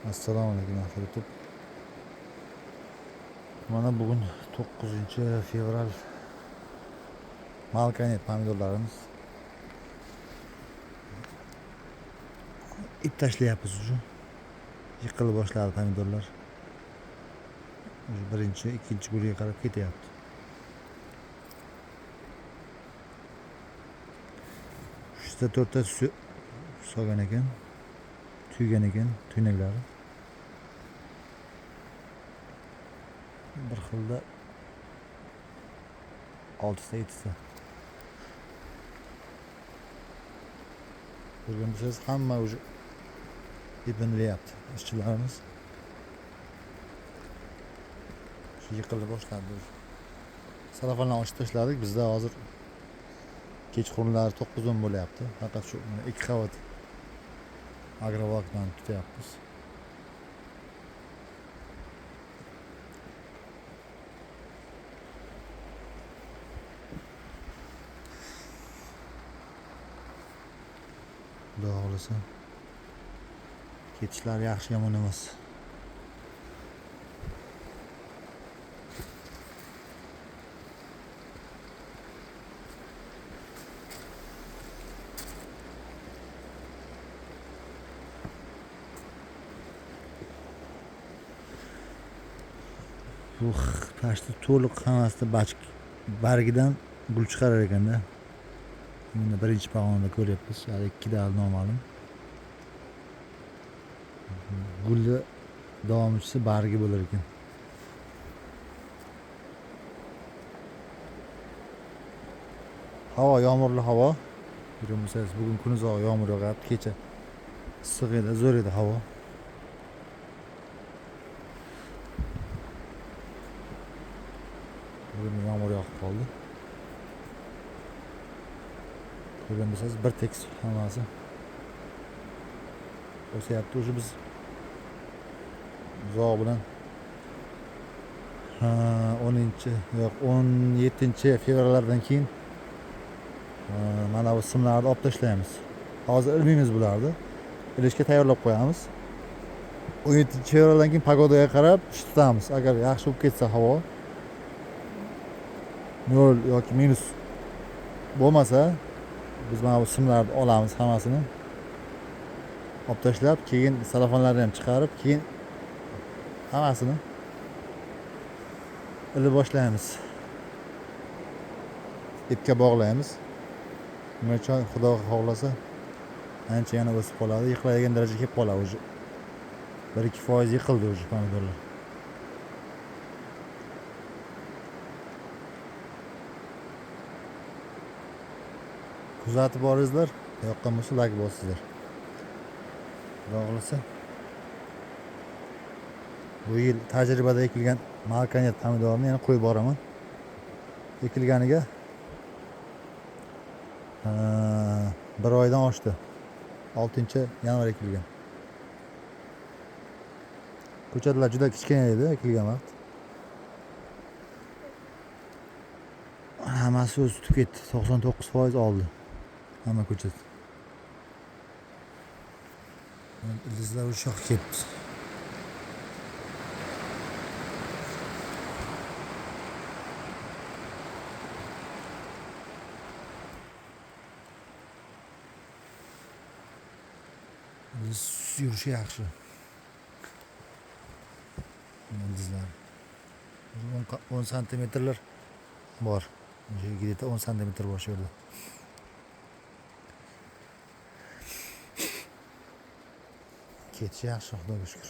Assalomu alaykum YouTube. Mana bugun 9 fevral. Malkanet pomidorlarimiz ip tashlayapmiz уже. Yiqilib boshladi pomidorlar. Birinchi, ikkinchi gulga qarab ketyapti. Shunda 4 ta solgan ekan, tuygan ekan tuynaklari. Bir xilda 6 ta 7 ta. Bugün siz hamma уже ipinlayapti ishchilarimiz. Shu yiqilib boshladi. Salafonlarni ochib tashladik. Bizda hozir kechqurunlari 9:10 bo'lyapti. Faqat shu 2 qavat agrovakdan tutyapmiz. Xudo xohlasa ketishlar yaxshi, yomon emas. Bu tashni to'liq hammasida bargidan gul chiqarar ekanda. Buni birinchi pog'onada ko'ryapmiz. Hali 2 ta noma'lum. Gulni davomchisi bargi bo'lar ekan. Havo yomg'irli havo. Bilsangiz bugun kun uzoq yomg'ir yog'yapti, kecha issiq edi, zo'r edi havo. Bugun yomg'ir yog'ib qoldi. Bilsangiz bir tekis hammasi o'syapti. O'sha biz uzoq bilan 17 fevraldan keyin mana bu simlarni olib tashlaymiz. Hozir ilmimiz bulardi. Ilishga tayyorlab qo'yamiz. 17 fevraldan keyin pogodaga qarab ish tutamiz. Agar yaxshi bo'lib ketsa havo 0 yoki minus bo'lmasa, biz mana bu simlarni olamiz, hammasini olib tashlab, keyin salafonlarni ham chiqarib, keyin hammasini ilib boshlaymiz. Ipga bog'laymiz. Nima uchun? Xudo xohlasa ancha yana o'sib qoladi, yiqiladigan darajaga kelib qoladi уже. 1-2% yiqildi уже pomidorlar. Kuzatib boringizlar, yoqqan bo'lsa like bosingizlar. Xudo xohlasa bu yil tajribada ekilgan Malkanet pomidorini yana qo'yib boraman. Ekilganiga 1 oydan oshdi. 6-yanvar ekilgan. Ko'chatlar juda kichkina edi ekilgan vaqt. Hammasi o'z tutib ketdi. 99% oldi. Hamma ko'chat. Ildizlar ushoq ketdi. Yurishi yaxshi. Ildizlar 10 santimetrlar bor. Где-то 10 santimetr bor shu yerda. Ketishi yaxshi, Xudoga shukr.